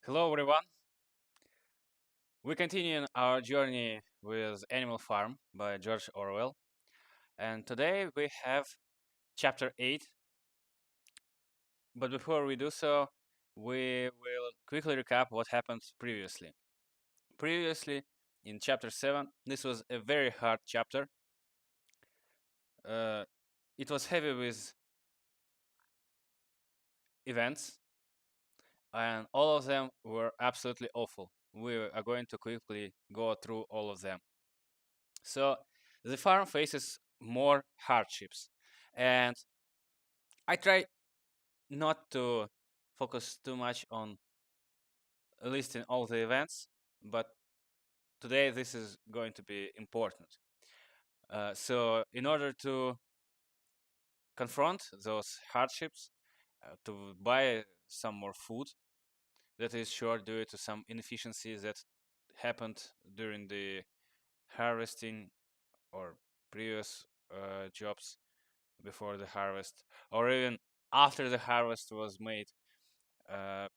Hello, everyone. We continue our journey with Animal Farm by George Orwell, and today we have chapter 8. But before we do so, we will quickly recap what happened previously. Previously, in chapter 7, this was a very hard chapter. Uh, it was heavy with events, and all of them were absolutely awful. We are going to quickly go through all of them. So the farm faces more hardships, and I try not to focus too much on listing all the events, but today this is going to be important. So in order to confront those hardships, to buy some more food that is short due to some inefficiencies that happened during the harvesting or previous jobs before the harvest, or even after the harvest was made. Uh,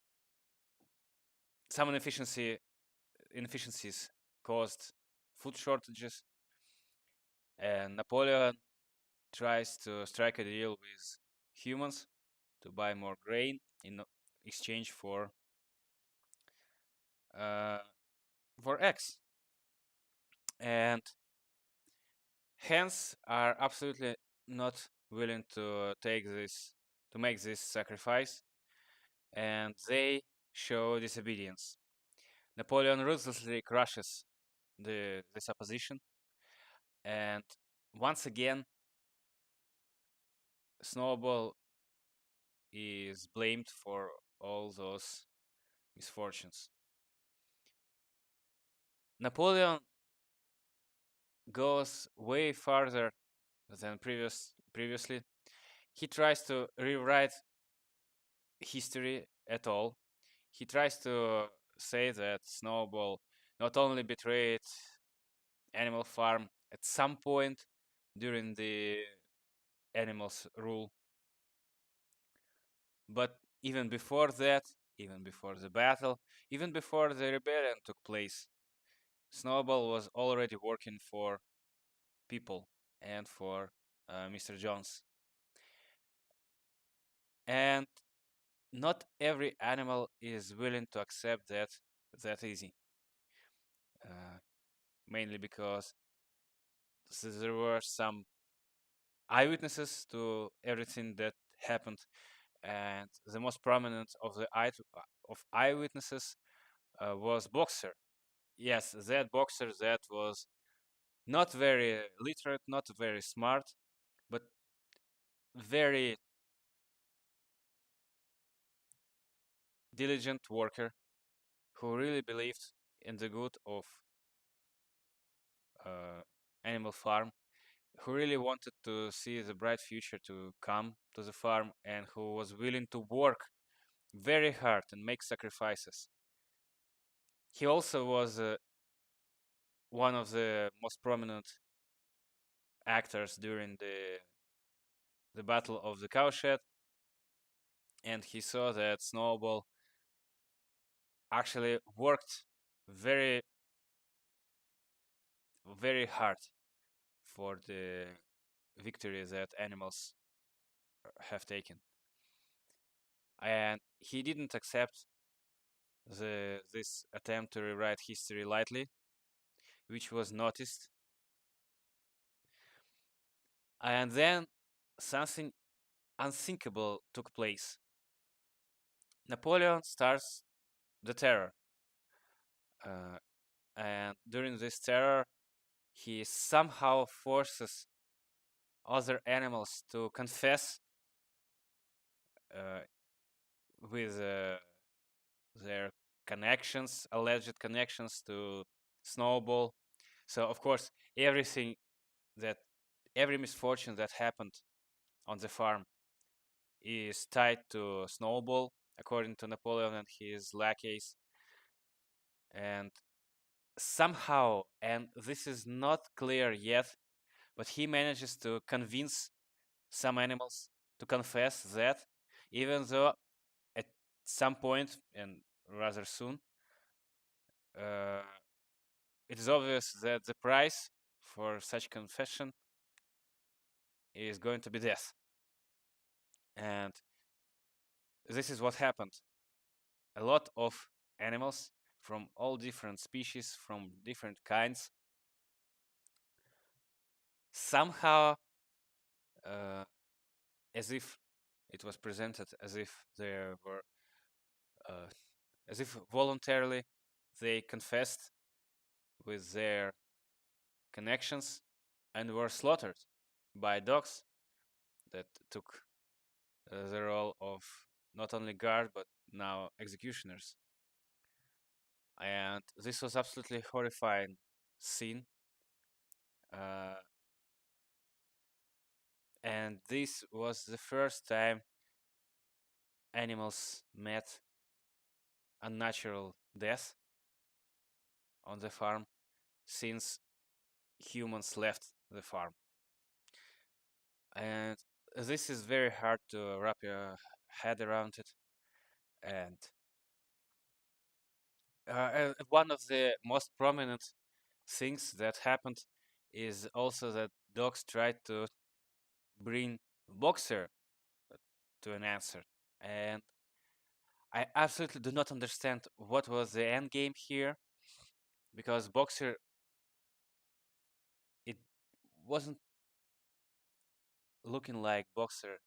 some inefficiencies caused food shortages, and Napoleon tries to strike a deal with humans to buy more grain in exchange uh, for eggs, and hence are absolutely not willing to make this sacrifice, and they show disobedience. Napoleon ruthlessly crushes this opposition, and once again, Snowball is blamed for all those misfortunes. Napoleon goes way farther than previously. He tries to rewrite history at all. He tries to say that Snowball not only betrayed Animal Farm at some point during the animals' rule, but even before that, even before the battle, even before the rebellion took place, Snowball was already working for people and for Mr. Jones. And not every animal is willing to accept that easy. Uh, Mainly because there were some eyewitnesses to everything that happened, and the most prominent of the eyewitnesses was Boxer. Yes, that Boxer that was not very literate, not very smart, but very diligent worker who really believed in the good of uh, Animal Farm, who really wanted to see the bright future to come to the farm, and who was willing to work very hard and make sacrifices. He also was one of the most prominent actors during the Battle of the Cowshed, and he saw that Snowball actually worked very, very hard for the victory that animals have taken. And he didn't accept this attempt to rewrite history lightly, which was noticed. And then something unthinkable took place. Napoleon starts the terror. Uh, and during this terror, he somehow forces other animals to confess uh, with their connections, alleged connections to Snowball. So, of course, that every misfortune that happened on the farm is tied to Snowball, according to Napoleon and his lackeys. And somehow, and this is not clear yet, but he manages to convince some animals to confess that, even though at some point, and rather soon. Uh, it is obvious that the price for such confession is going to be death. And this is what happened. A lot of animals from all different species, from different kinds, somehow, uh, as if it was presented as if they were, uh, as if voluntarily they confessed with their connections and were slaughtered by dogs that took the role of not only guard but now executioners. And this was absolutely horrifying scene. Uh, and this was the first time animals met unnatural death on the farm since humans left the farm. And this is very hard to wrap your head around it. And one of the most prominent things that happened is also that dogs tried to bring Boxer to an answer. And I absolutely do not understand what was the end game here, because Boxer, it wasn't looking like Boxer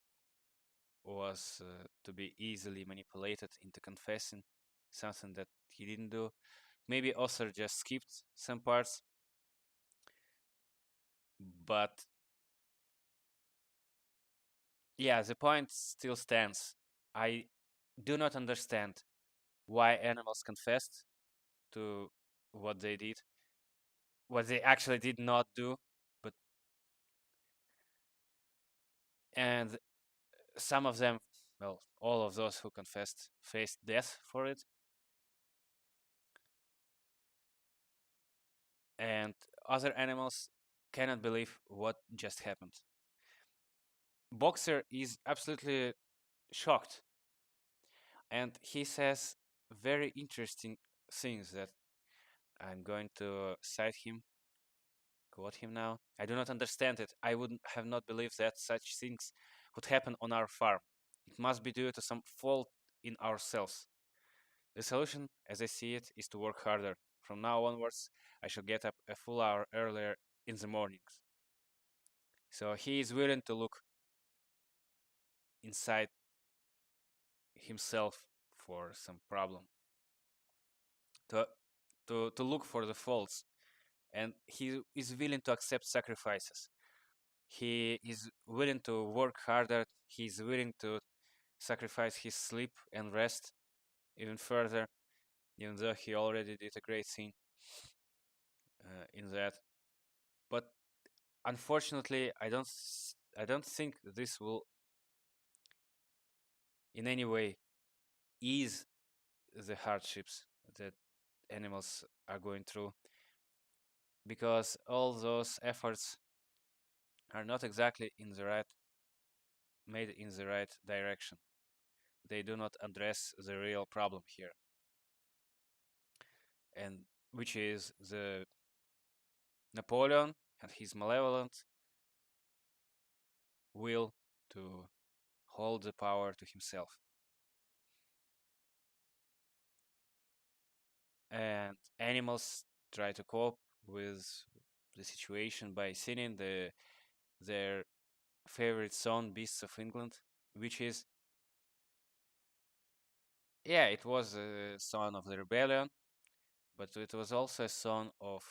was to be easily manipulated into confessing something that he didn't do. Maybe author just skipped some parts, but yeah, the point still stands. I do not understand why animals confessed to what they did, what they actually did not do, but and some of them, well, all of those who confessed faced death for it, and other animals cannot believe what just happened. Boxer is absolutely shocked, and he says very interesting things that I'm going to cite him, quote him now. I do not understand it. I would have not believed that such things could happen on our farm. It must be due to some fault in ourselves. The solution, as I see it, is to work harder. From now onwards, I shall get up a full hour earlier in the mornings. So he is willing to look inside himself for some problem, to to look for the faults, and he is willing to accept sacrifices. He is willing to work harder. He is willing to sacrifice his sleep and rest even further, even though he already did a great thing in that. But unfortunately, I don't think this will in any way ease the hardships that animals are going through, because all those efforts are not exactly in the right made in the right direction. They do not address the real problem here, and which is the Napoleon and his malevolent will to hold the power to himself. And animals try to cope with the situation by singing their favorite song, Beasts of England, which is, yeah, it was a song of the rebellion, but it was also a song of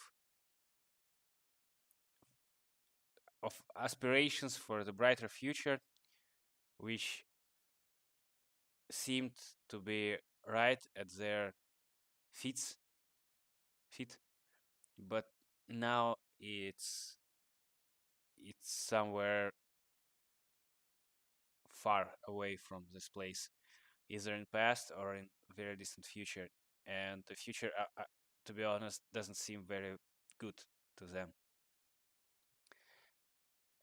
aspirations for the brighter future, which seemed to be right at their feet, feet, but now it's somewhere far away from this place, either in past or in very distant future, and the future, to be honest, doesn't seem very good to them.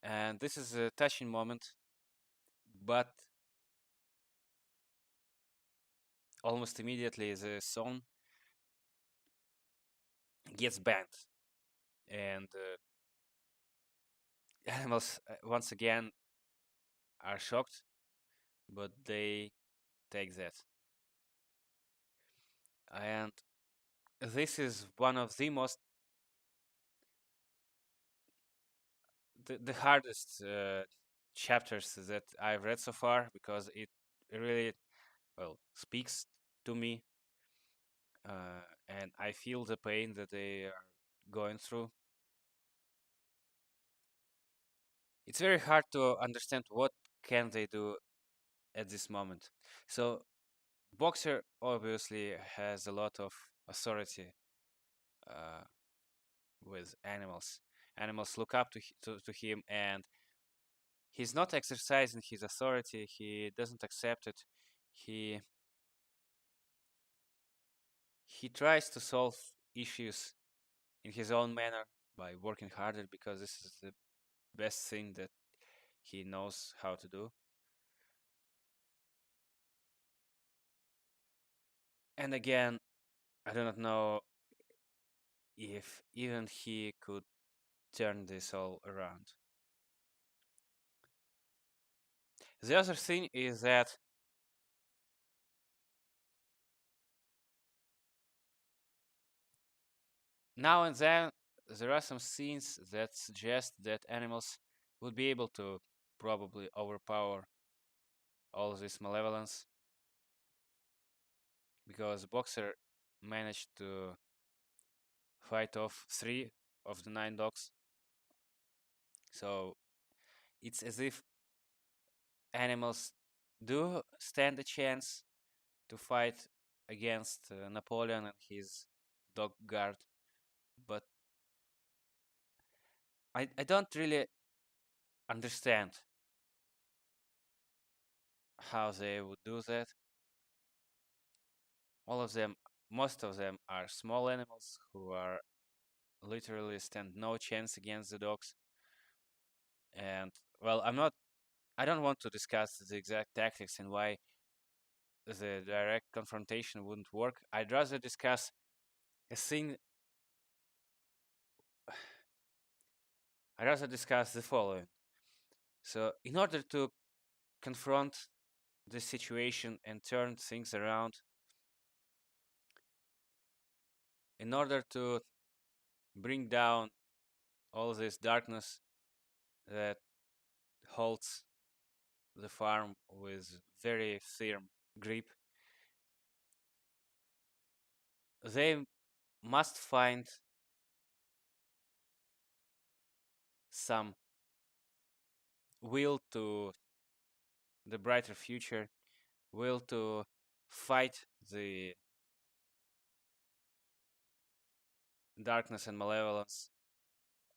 And this is a touching moment, but almost immediately the song gets banned, and animals once again are shocked, but they take that. And this is one of the most the hardest chapters that I've read so far, because it really, well, speaks to me, and I feel the pain that they are going through. It's very hard to understand what can they do at this moment. So Boxer obviously has a lot of authority uh, with animals. Animals look up to him, and he's not exercising his authority. He doesn't accept it. He he tries to solve issues in his own manner by working harder, because this is the best thing that he knows how to do. And again, I do not know if even he could turn this all around. The other thing is that now and then there are some scenes that suggest that animals would be able to probably overpower all this malevolence, because Boxer managed to fight off 3 of the 9 dogs. So it's as if animals do stand a chance to fight against Napoleon and his dog guard, but I don't really understand how they would do that. All of them, most of them, are small animals who are literally stand no chance against the dogs. And well, I don't want to discuss the exact tactics and why the direct confrontation wouldn't work. I'd rather discuss a thing. I'd rather discuss the following. So, in order to confront the situation and turn things around, in order to bring down all this darkness that holds the farm with very firm grip, they must find some will to the brighter future, will to fight the darkness and malevolence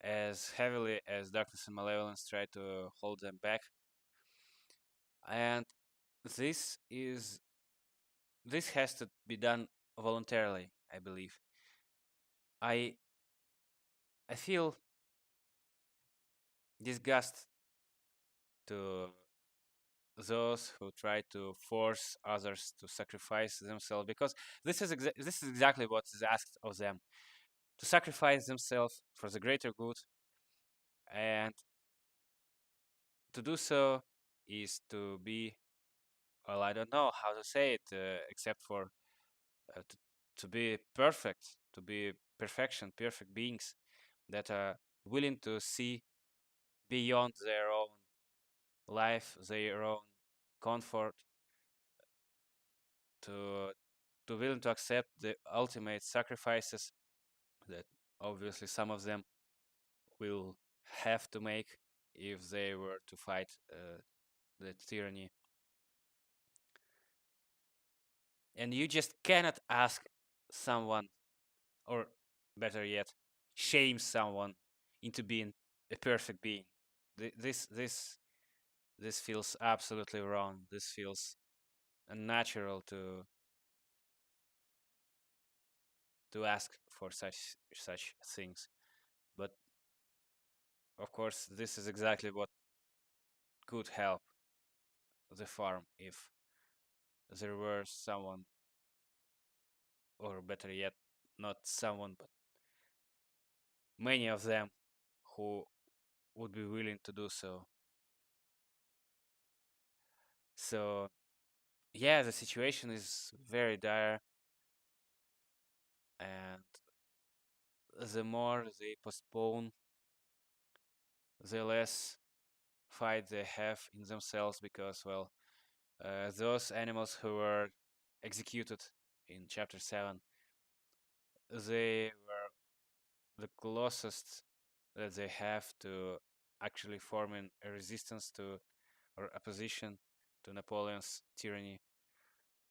as heavily as darkness and malevolence try to hold them back. And this is this has to be done voluntarily, I believe. I I feel disgust to those who try to force others to sacrifice themselves, because this is exactly what is asked of them, to sacrifice themselves for the greater good, and to do so is to be, well, I don't know how to say it, except for uh, to, to be perfect, to be perfect beings that are willing to see beyond their own life, their own comfort, to willing to accept the ultimate sacrifices that obviously some of them will have to make if they were to fight the tyranny. And you just cannot ask someone, or better yet, shame someone into being a perfect being. This feels absolutely wrong. This feels unnatural to ask for such things. But of course, this is exactly what could help the farm if there were someone or better yet, not someone, but many of them who would be willing to do so. So, yeah, the situation is very dire, and the more they postpone, the less fight they have in themselves because, well, those animals who were executed in chapter 7, they were the closest that they have to actually forming a resistance to or opposition to Napoleon's tyranny.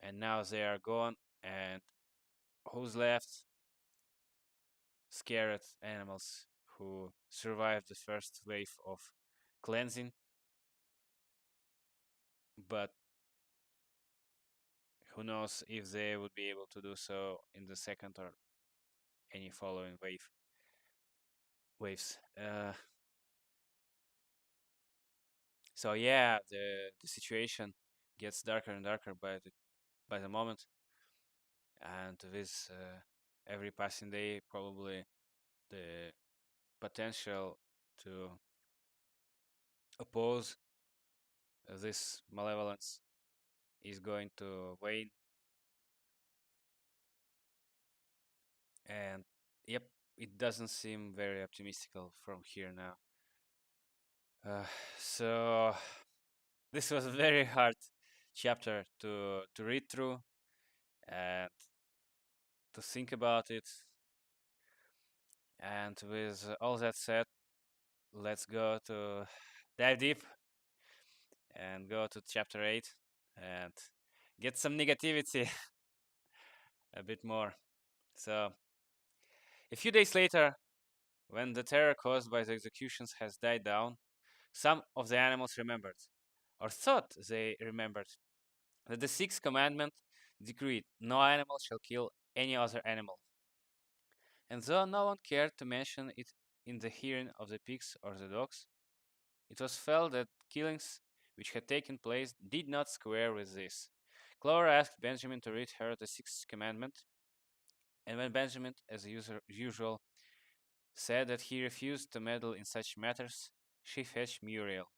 And now they are gone, and who's left? Scared animals who survived the first wave of cleansing, but who knows if they would be able to do so in the second or any following waves. So yeah, the situation gets darker and darker by the moment, and with every passing day, probably the potential to oppose this malevolence is going to wane. And yep, it doesn't seem very optimistical from here now. Uh, so this was a very hard chapter to read through and to think about it. And with all that said, let's go to dive deep and go to chapter 8 and get some negativity a bit more. So, a few days later, when the terror caused by the executions has died down, some of the animals remembered, or thought they remembered, that the sixth commandment decreed, "No animal shall kill any other animal." And though no one cared to mention it in the hearing of the pigs or the dogs, it was felt that killings which had taken place did not square with this. Clover asked Benjamin to read her the sixth commandment, and when Benjamin, as usual, said that he refused to meddle in such matters, she fetched Muriel.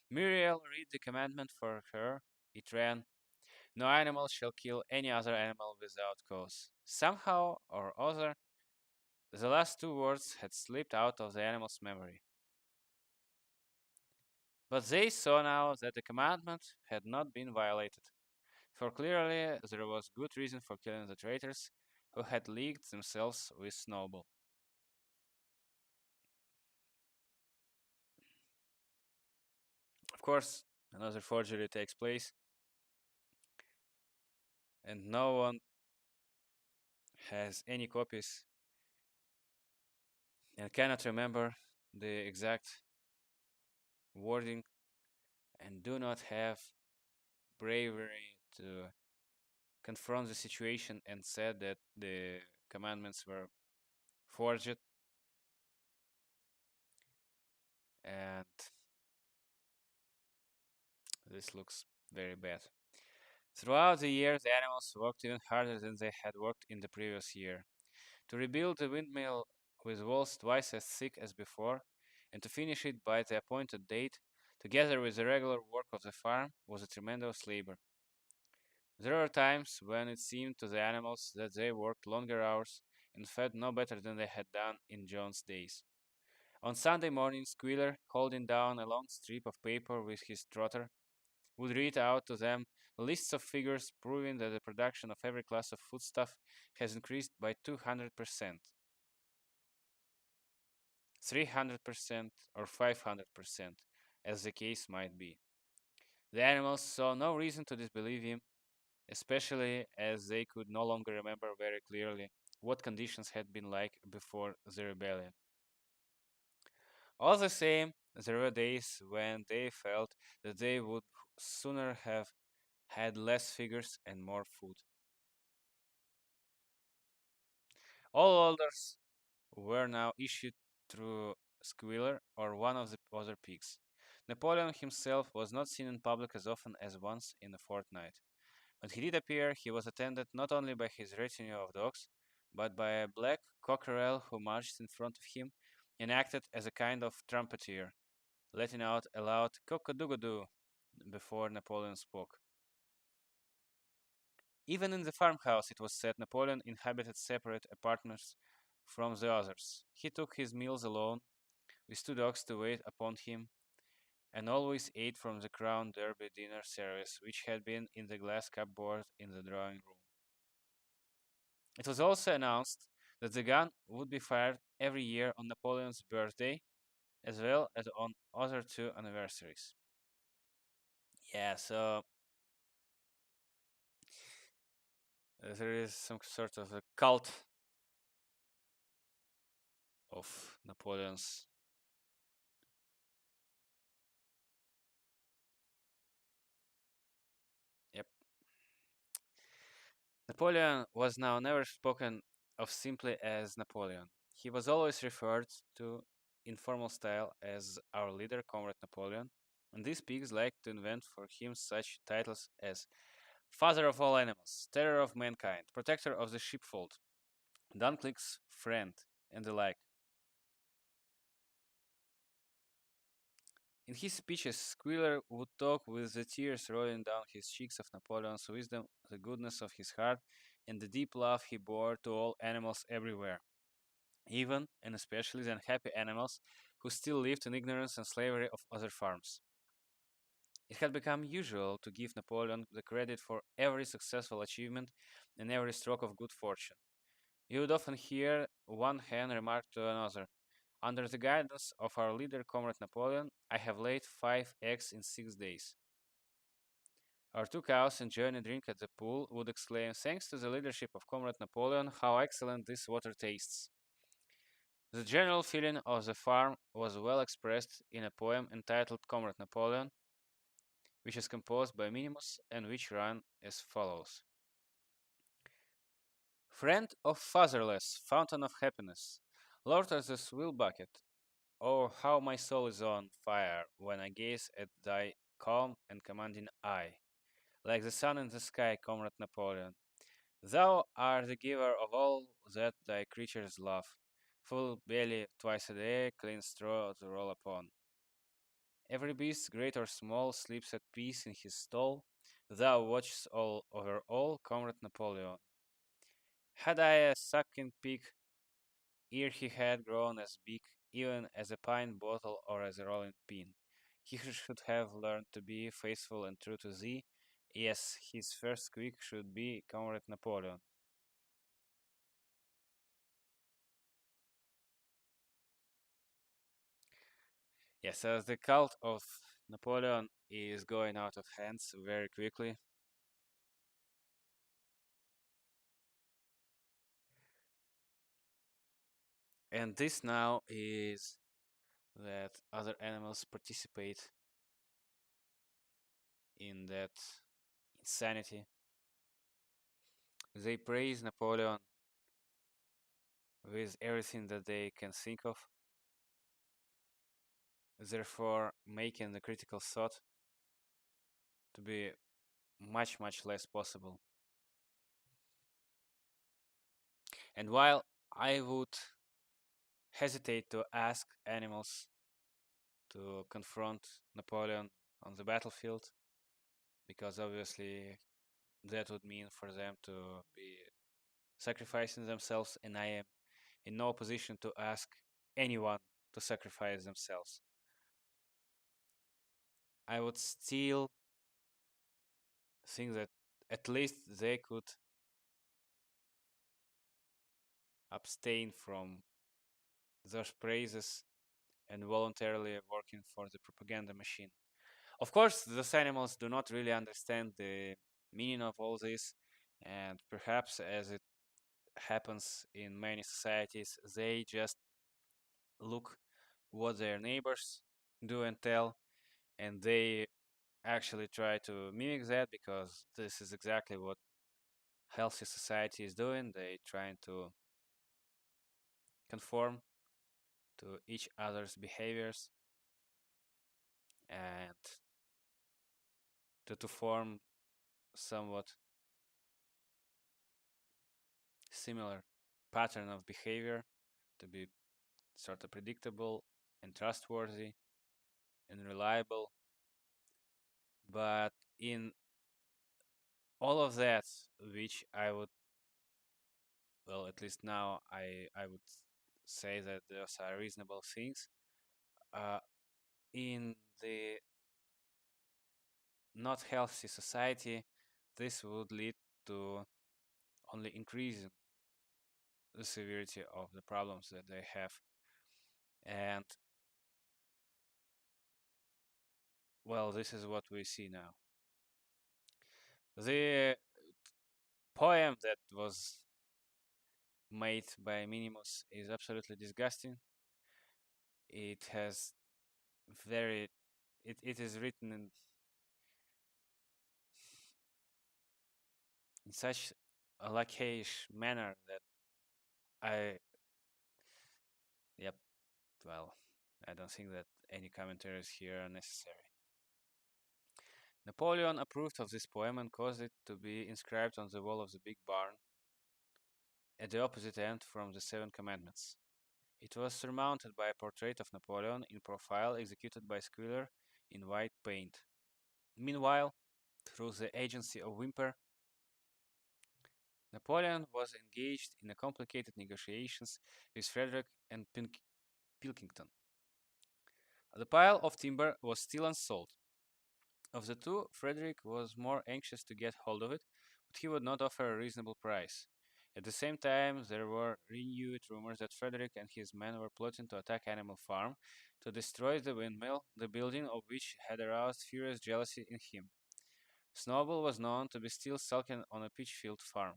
Muriel read the commandment for her. It ran, "No animal shall kill any other animal without cause." Somehow or other, the last two words had slipped out of the animal's memory. But they saw now that the commandment had not been violated, for clearly there was good reason for killing the traitors who had leagued themselves with Snowball. Of course, another forgery takes place, and no one has any copies and cannot remember the exact wording and do not have bravery to confront the situation and said that the commandments were forged, and this looks very bad. Throughout the year, the animals worked even harder than they had worked in the previous year. To rebuild the windmill with walls twice as thick as before, and to finish it by the appointed date, together with the regular work of the farm, was a tremendous labor. There were times when it seemed to the animals that they worked longer hours and fed no better than they had done in John's days. On Sunday morning, Squealer, holding down a long strip of paper with his trotter, would read out to them lists of figures proving that the production of every class of foodstuff has increased by 200%, 300%, or 500%, as the case might be. The animals saw no reason to disbelieve him, especially as they could no longer remember very clearly what conditions had been like before the rebellion. All the same, there were days when they felt that they would sooner have had less figures and more food. All orders were now issued through Squealer or one of the other pigs. Napoleon himself was not seen in public as often as once in a fortnight, When he did appear, he was attended not only by his retinue of dogs, but by a black cockerel who marched in front of him and acted as a kind of trumpeter, letting out a loud cock-a-doodle-doo before Napoleon spoke. Even in the farmhouse, it was said Napoleon inhabited separate apartments from the others. He took his meals alone, with two dogs to wait upon him, and always ate from the Crown Derby dinner service, which had been in the glass cupboard in the drawing room. It was also announced that the gun would be fired every year on Napoleon's birthday, as well as on other two anniversaries. Yeah, so there is some sort of a cult of Napoleon's. Yep. Napoleon was now never spoken of simply as Napoleon. He was always referred to in formal style as our leader, Comrade Napoleon, and these pigs liked to invent for him such titles as Father of all animals, Terror of mankind, Protector of the sheepfold, Dunklink's friend, and the like. In his speeches, Squealer would talk with the tears rolling down his cheeks of Napoleon's wisdom, the goodness of his heart, and the deep love he bore to all animals everywhere, even and especially the unhappy animals who still lived in ignorance and slavery of other farms. It had become usual to give Napoleon the credit for every successful achievement and every stroke of good fortune. You would often hear one hen remark to another, under the guidance of our leader, Comrade Napoleon, I have laid 5 eggs in 6 days. Our two cows enjoying a drink at the pool would exclaim, thanks to the leadership of Comrade Napoleon, how excellent this water tastes. The general feeling of the farm was well expressed in a poem entitled Comrade Napoleon, which is composed by Minimus and which ran as follows. Friend of fatherless, fountain of happiness, Lord of the swill bucket, oh, how my soul is on fire when I gaze at thy calm and commanding eye, like the sun in the sky, Comrade Napoleon. Thou art the giver of all that thy creatures love, full belly twice a day, clean straw to roll upon. Every beast, great or small, sleeps at peace in his stall. Thou watchest all over all, Comrade Napoleon. Had I a sucking pig, ere he had grown as big, even as a pine bottle or as a rolling pin, he should have learned to be faithful and true to thee. Yes, his first squeak should be Comrade Napoleon. Yes, so the cult of Napoleon is going out of hands very quickly. And this now is that other animals participate in that insanity. They praise Napoleon with everything that they can think of, therefore making the critical thought to be much, much less possible. And while I would hesitate to ask animals to confront Napoleon on the battlefield, because obviously that would mean for them to be sacrificing themselves, and I am in no position to ask anyone to sacrifice themselves. I would still think that at least they could abstain from those praises and voluntarily working for the propaganda machine. Of course, those animals do not really understand the meaning of all this, and perhaps as it happens in many societies, they just look what their neighbors do and tell, and they actually try to mimic that because this is exactly what healthy society is doing. They trying to conform to each other's behaviors and to form somewhat similar pattern of behavior to be sort of predictable and trustworthy and reliable. But in all of that, which I would, well, at least now I would say that those are reasonable things. Uh, in the not healthy society, this would lead to only increasing the severity of the problems that they have. And well, this is what we see now. The poem that was made by Minimus is absolutely disgusting. It has very it is written in such a lackeish manner that I yep, well, I don't think that any commentaries here are necessary. Napoleon approved of this poem and caused it to be inscribed on the wall of the big barn at the opposite end from the Seven Commandments. It was surmounted by a portrait of Napoleon in profile executed by Squealer in white paint. Meanwhile, through the agency of Whymper, Napoleon was engaged in a complicated negotiations with Frederick and Pilkington. The pile of timber was still unsold. Of the two, Frederick was more anxious to get hold of it, but he would not offer a reasonable price. At the same time, there were renewed rumors that Frederick and his men were plotting to attack Animal Farm, to destroy the windmill, the building of which had aroused furious jealousy in him. Snowball was known to be still sulking on a Peachfield farm.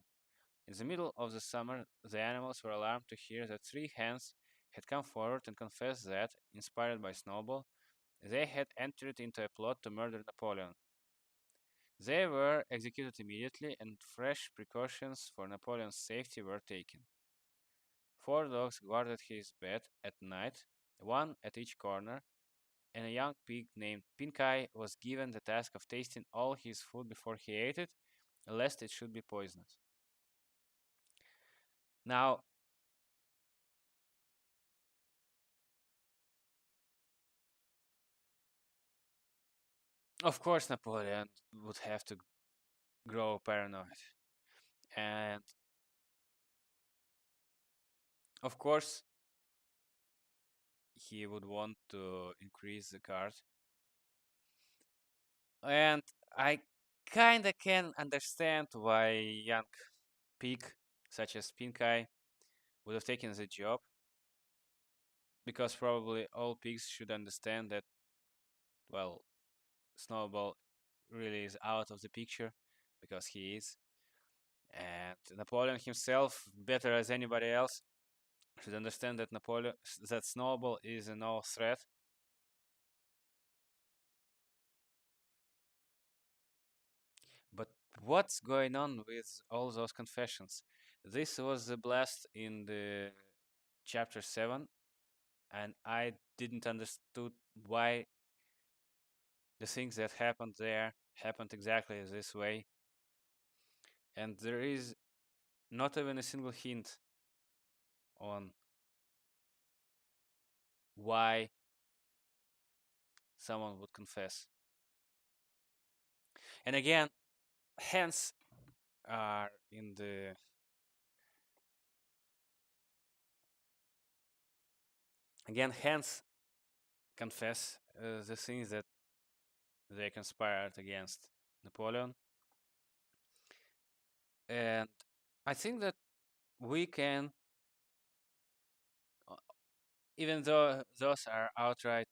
In the middle of the summer, the animals were alarmed to hear that three hens had come forward and confessed that, inspired by Snowball, they had entered into a plot to murder Napoleon. They were executed immediately, and fresh precautions for Napoleon's safety were taken. 4 dogs guarded his bed at night, one at each corner, and a young pig named Pinkeye was given the task of tasting all his food before he ate it, lest it should be poisonous. Now, of course, Napoleon would have to grow paranoid. And of course, he would want to increase the guard. And I kinda can understand why young pig, such as Pinkai, would have taken the job, because probably all pigs should understand that, well, Snowball really is out of the picture, because he is. And Napoleon himself, better as anybody else, should understand that that Snowball is a no threat. But what's going on with all those confessions? This was the blast in the chapter 7, and I didn't understood why the things that happened there happened exactly this way. And there is not even a single hint on why someone would confess. And again, hence are in the again hence confess the things that they conspired against Napoleon. And I think that we can, uh, even though those are outright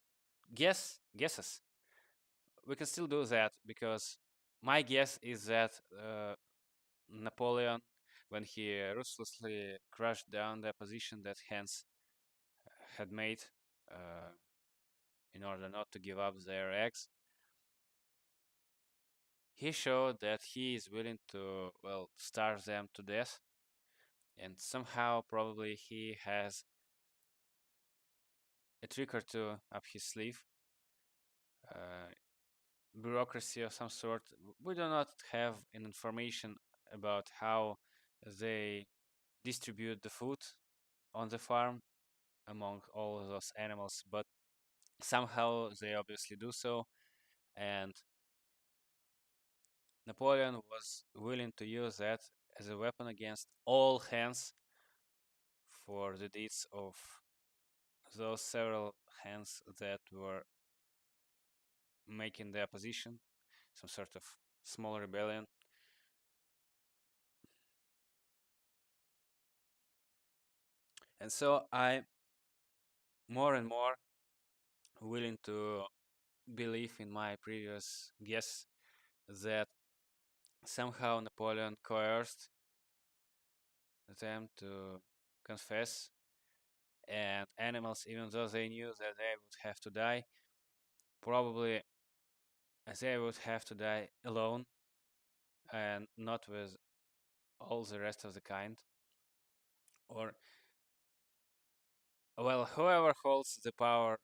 guesses, we can still do that, because my guess is that Napoleon, when he ruthlessly crushed down the opposition that Hans had made uh, in order not to give up their eggs, he showed that he is willing to, well, starve them to death, and somehow probably he has a trick or two up his sleeve, uh, bureaucracy of some sort. We do not have an information about how they distribute the food on the farm among all of those animals, but somehow they obviously do so, and Napoleon was willing to use that as a weapon against all hands for the deeds of those several hands that were making the opposition, some sort of small rebellion. And so I more and more willing to believe in my previous guess that somehow Napoleon coerced them to confess, and animals, even though they knew that they would have to die, probably they would have to die alone and not with all the rest of the kind. Or, well, whoever holds the power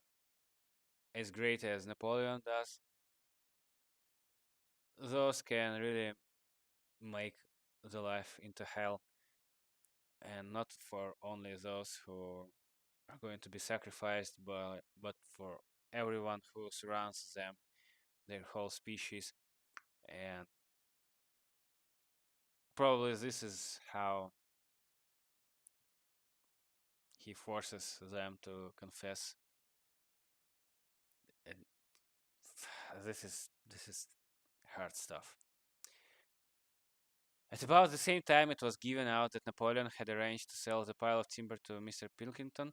as great as Napoleon does, those can really make the life into hell, and not for only those who are going to be sacrificed, but for everyone who surrounds them, their whole species. And probably this is how he forces them to confess. And this is hard stuff. At about the same time, it was given out that Napoleon had arranged to sell the pile of timber to Mr. Pilkington.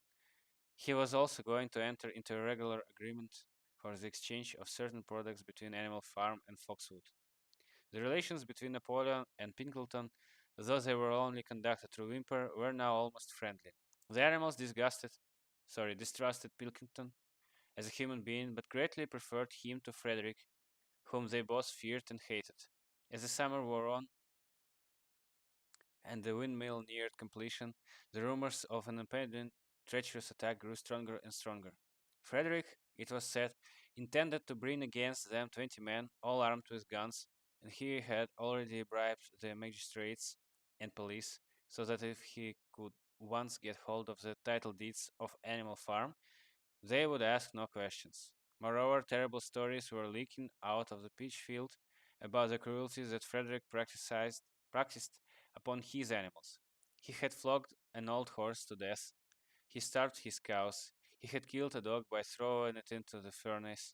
He was also going to enter into a regular agreement for the exchange of certain products between Animal Farm and Foxwood. The relations between Napoleon and Pilkington, though they were only conducted through whimper, were now almost friendly. The animals distrusted Pilkington as a human being, but greatly preferred him to Frederick, whom they both feared and hated. As the summer wore on, and the windmill neared completion, the rumors of an impending treacherous attack grew stronger and stronger. Frederick, it was said, intended to bring against them 20 men, all armed with guns, and he had already bribed the magistrates and police, so that if he could once get hold of the title deeds of Animal Farm, they would ask no questions. Moreover, terrible stories were leaking out of the pitch field about the cruelties that Frederick practiced upon his animals. He had flogged an old horse to death. He starved his cows. He had killed a dog by throwing it into the furnace.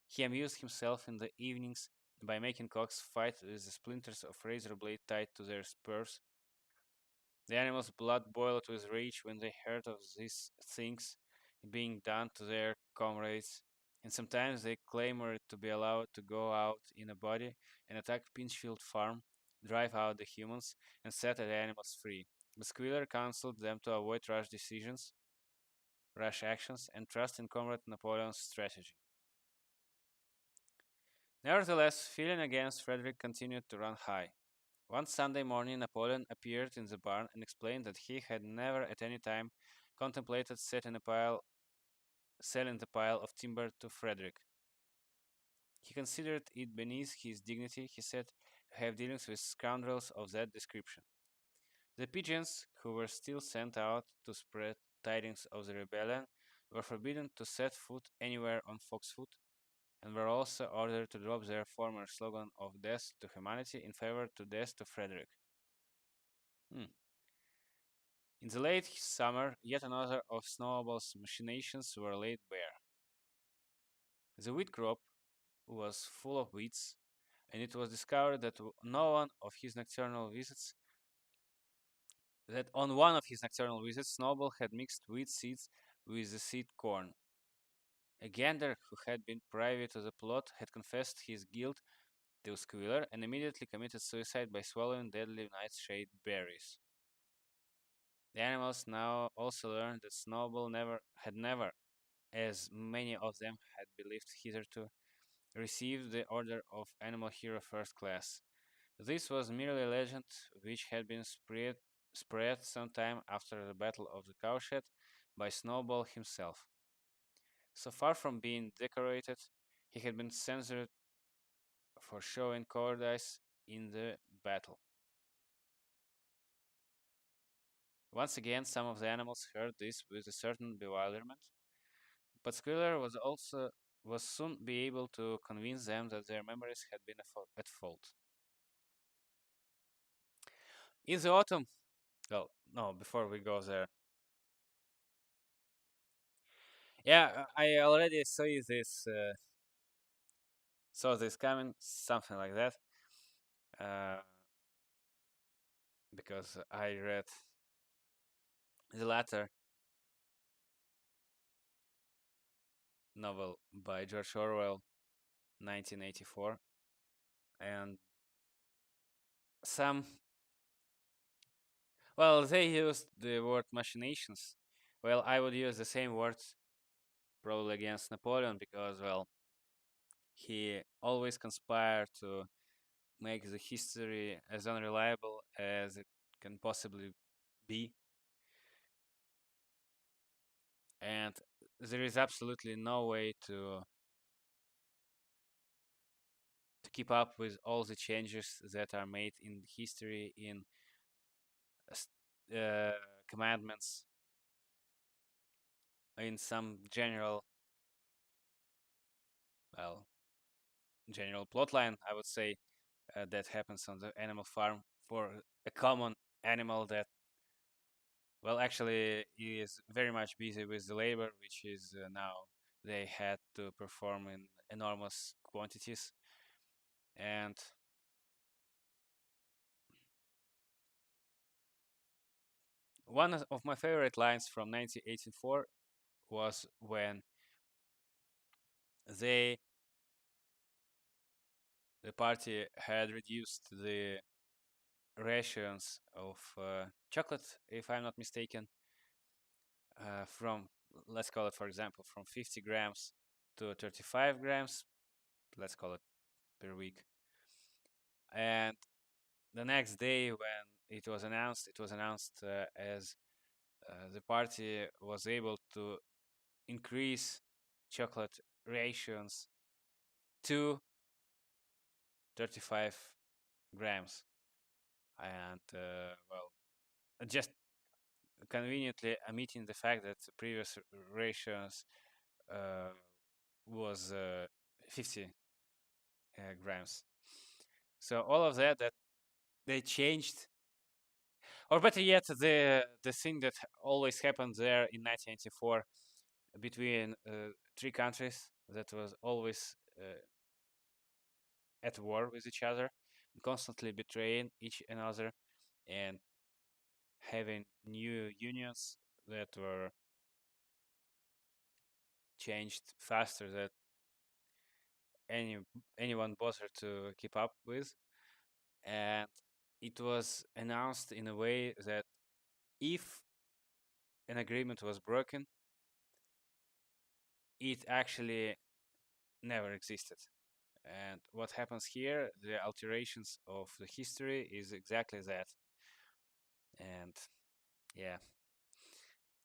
He amused himself in the evenings by making cocks fight with the splinters of razor blade tied to their spurs. The animals' blood boiled with rage when they heard of these things being done to their comrades, and sometimes they clamored to be allowed to go out in a body and attack Pinchfield Farm, drive out the humans, and set the animals free. But Squealer counseled them to avoid rash actions, and trust in Comrade Napoleon's strategy. Nevertheless, feeling against Frederick continued to run high. One Sunday morning, Napoleon appeared in the barn and explained that he had never at any time contemplated selling the pile of timber to Frederick. He considered it beneath his dignity, he said, to have dealings with scoundrels of that description. The pigeons, who were still sent out to spread tidings of the rebellion, were forbidden to set foot anywhere on Foxwood, and were also ordered to drop their former slogan of death to humanity in favor to death to Frederick. Hmm. In the late summer, yet another of Snowball's machinations were laid bare. The wheat crop was full of weeds, and it was discovered no one of his nocturnal visits that on one of his nocturnal visits Snowball had mixed wheat seeds with the seed corn. A gander who had been privy to the plot had confessed his guilt to Squealer and immediately committed suicide by swallowing deadly nightshade berries. The animals now also learned that Snowball never, as many of them had believed hitherto, received the order of Animal Hero First Class. This was merely a legend which had been spread some time after the Battle of the Cowshed by Snowball himself. So far from being decorated, he had been censored for showing cowardice in the battle. Once again, some of the animals heard this with a certain bewilderment, but Squealer was soon be able to convince them that their memories had been at fault. In the autumn, well, no, before we go there, yeah, I already saw this coming, something like that, uh, because I read the latter novel by George Orwell, 1984, and some, well, they used the word machinations. Well, I would use the same words probably against Napoleon because, well, he always conspired to make the history as unreliable as it can possibly be. And there is absolutely no way to keep up with all the changes that are made in history, in uh, commandments, in some well, general plotline, I would say, that happens on the animal farm for a common animal that, well, actually is very much busy with the labor, which is now they had to perform in enormous quantities. And one of my favorite lines from 1984 was when they, the party, had reduced the rations of chocolate, if I'm not mistaken, from, let's call it, for example, from 50 grams to 35 grams, let's call it, per week. And the next day, when it was announced as the party was able to increase chocolate rations to 35 grams. And, well, just conveniently omitting the fact that the previous rations uh, was 50 grams. So all of that they changed, or better yet, the thing that always happened there in 1994 between three countries that was always at war with each other, constantly betraying each another, and having new unions that were changed faster than any anyone bothered to keep up with. And it was announced in a way that if an agreement was broken, it actually never existed. And what happens here, the alterations of the history, is exactly that. And yeah,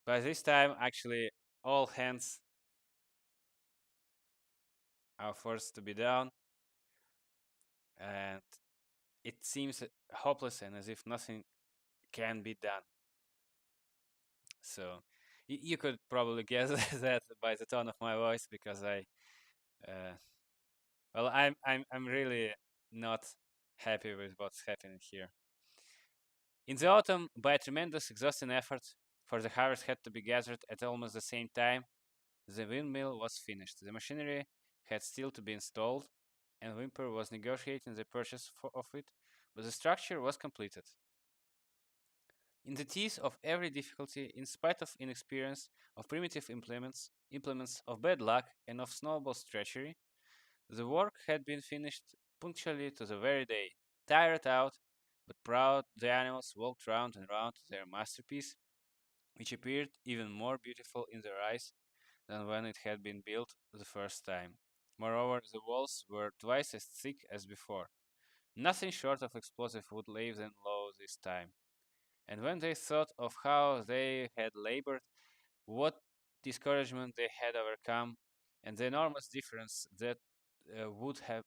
by this time, actually, all hands are forced to be down, and it seems hopeless and as if nothing can be done. So you could probably guess that by the tone of my voice, because uh, well, I'm really not happy with what's happening here. In the autumn, by a tremendous, exhausting effort, for the harvest had to be gathered at almost the same time, the windmill was finished. The machinery had still to be installed, and Wimper was negotiating the purchase of it, but the structure was completed. In the teeth of every difficulty, in spite of inexperience, of primitive implements of bad luck, and of Snowball's treachery, the work had been finished punctually to the very day. Tired out, but proud, the animals walked round and round their masterpiece, which appeared even more beautiful in their eyes than when it had been built the first time. Moreover, the walls were twice as thick as before. Nothing short of explosive would leave them low this time. And when they thought of how they had labored, what discouragement they had overcome, and the enormous difference that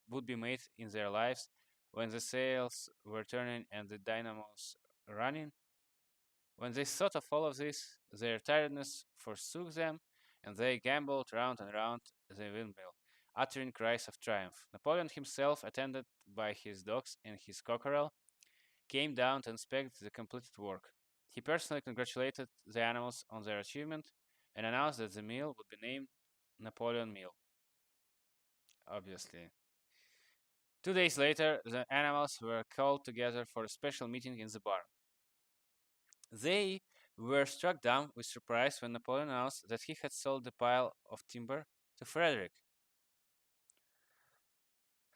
would be made in their lives when the sails were turning and the dynamos running, When they thought of all of this, their tiredness forsook them, and they gamboled round and round the windmill, uttering cries of triumph. Napoleon himself, attended by his dogs and his cockerel, came down to inspect the completed work. He personally congratulated the animals on their achievement and announced that the meal would be named Napoleon Meal. Obviously. 2 days later, the animals were called together for a special meeting in the barn. They were struck dumb with surprise when Napoleon announced that he had sold the pile of timber to Frederick.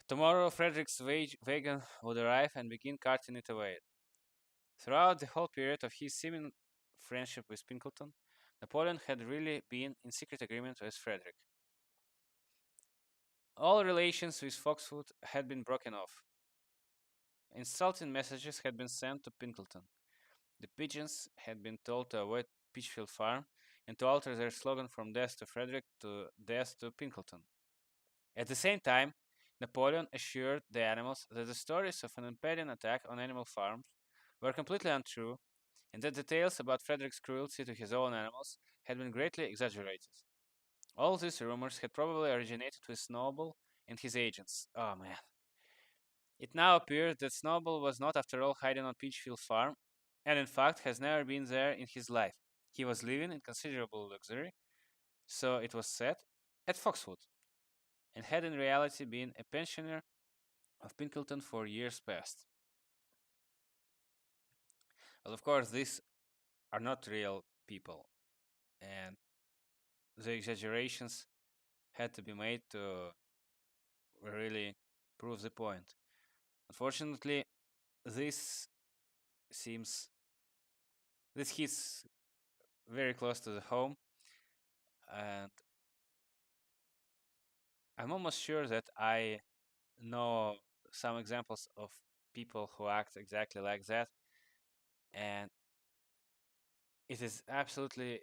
Tomorrow, Frederick's wagon would arrive and begin carting it away. Throughout the whole period of his seeming friendship with Pinkelton, Napoleon had really been in secret agreement with Frederick. All relations with Foxwood had been broken off. Insulting messages had been sent to Pinkelton. The pigeons had been told to avoid Peachfield Farm and to alter their slogan from death to Frederick to death to Pinkelton. At the same time, Napoleon assured the animals that the stories of an impending attack on animal farms were completely untrue and that the tales about Frederick's cruelty to his own animals had been greatly exaggerated. All these rumors had probably originated with Snowball and his agents. Oh man. It now appeared that Snowball was not after all hiding on Peachfield Farm, and in fact has never been there in his life. He was living in considerable luxury, so it was said, at Foxwood, and had in reality been a pensioner of Pinkelton for years past. Well, of course, these are not real people, and the exaggerations had to be made to really prove the point. Unfortunately, this seems this hits very close to the home, and I'm almost sure that I know some examples of people who act exactly like that, and it is absolutely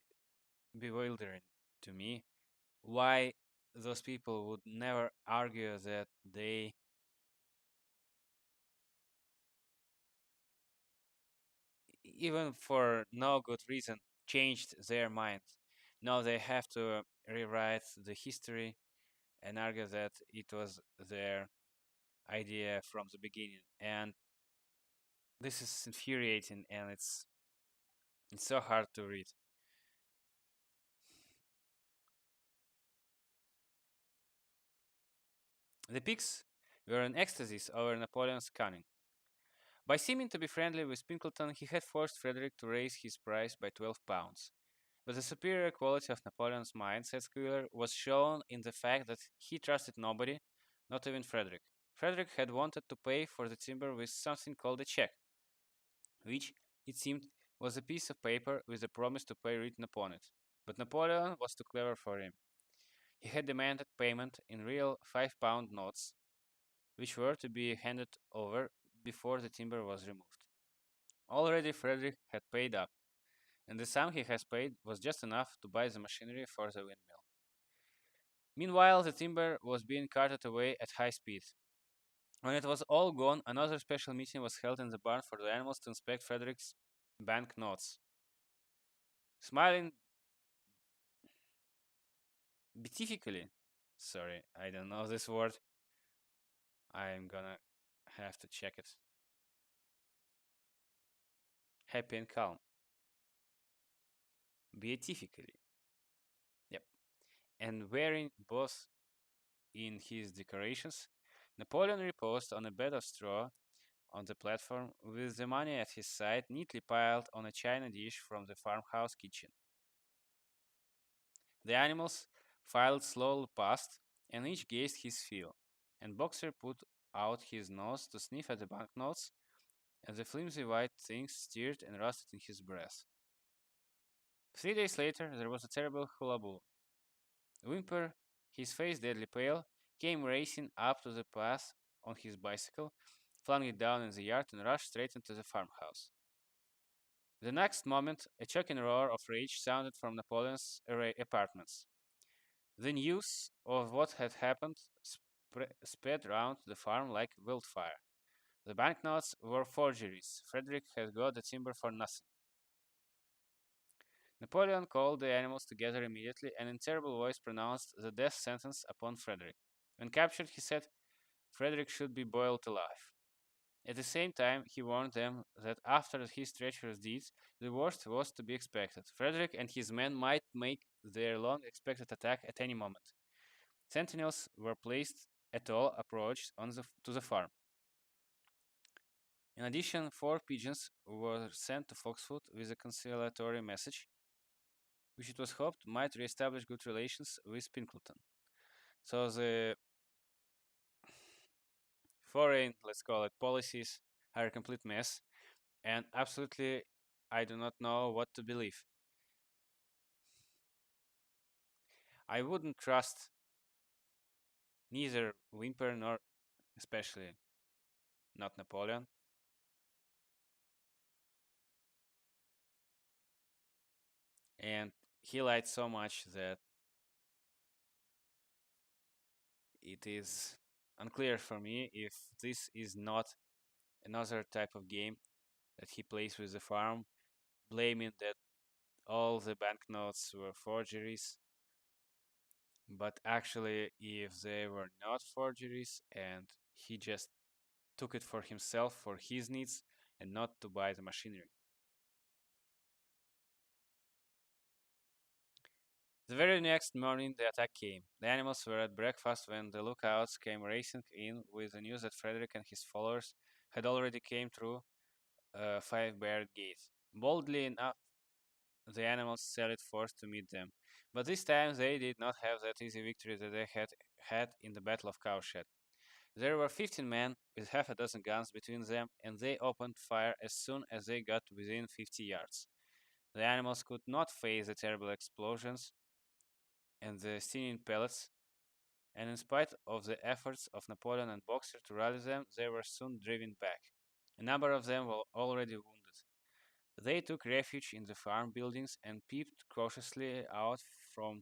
bewildering to me why those people would never argue that they even for no good reason changed their mind. No, they have to rewrite the history and argue that it was their idea from the beginning. And this is infuriating, and it's so hard to read. The pigs were in ecstasies over Napoleon's cunning. By seeming to be friendly with Pinkelton, he had forced Frederick to raise his price by 12 pounds. But the superior quality of Napoleon's mind, said Squealer, was shown in the fact that he trusted nobody, not even Frederick. Frederick had wanted to pay for the timber with something called a check, which, it seemed, was a piece of paper with a promise to pay written upon it. But Napoleon was too clever for him. He had demanded payment in real 5-pound notes, which were to be handed over before the timber was removed. Already Frederick had paid up, and the sum he has paid was just enough to buy the machinery for the windmill. Meanwhile, the timber was being carted away at high speed. When it was all gone, another special meeting was held in the barn for the animals to inspect Frederick's bank notes. Smiling beatifically, sorry, I don't know this word, I'm gonna have to check it. Happy and calm. Beatifically. Yep. And wearing both in his decorations, Napoleon reposed on a bed of straw on the platform with the money at his side neatly piled on a china dish from the farmhouse kitchen. The animals filed slowly past, and each gazed his fill, and Boxer put out his nose to sniff at the banknotes, and the flimsy white things stirred and rusted in his breath. 3 days later, there was a terrible hullabaloo. Wimper, his face deadly pale, came racing up to the path on his bicycle, flung it down in the yard, and rushed straight into the farmhouse. The next moment, a choking roar of rage sounded from Napoleon's apartments. The news of what had happened sped round the farm like wildfire. The banknotes were forgeries. Frederick had got the timber for nothing. Napoleon called the animals together immediately and in terrible voice pronounced the death sentence upon Frederick. When captured, he said Frederick should be boiled alive. At the same time, he warned them that after his treacherous deeds, the worst was to be expected. Frederick and his men might make their long expected attack at any moment. Sentinels were placed at all approaches to the farm. In addition, 4 pigeons were sent to Foxwood with a conciliatory message, which it was hoped might re-establish good relations with Pinkleton. So the foreign, let's call it, policies are a complete mess, and absolutely I do not know what to believe. I wouldn't trust neither Wimper nor especially not Napoleon. And he lied so much that it is unclear for me if this is not another type of game that he plays with the farm, blaming that all the banknotes were forgeries. But actually, if they were not forgeries and he just took it for himself for his needs and not to buy the machinery. The very next morning, the attack came. The animals were at breakfast when the lookouts came racing in with the news that Frederick and his followers had already came through a 5-barred gate. Boldly enough, the animals sallied forth to meet them. But this time they did not have that easy victory that they had had in the Battle of Cowshed. There were 15 men with half a dozen guns between them, and they opened fire as soon as they got within 50 yards. The animals could not face the terrible explosions and the stinging pellets, and in spite of the efforts of Napoleon and Boxer to rally them, they were soon driven back. A number of them were already wounded. They took refuge in the farm buildings and peeped cautiously out from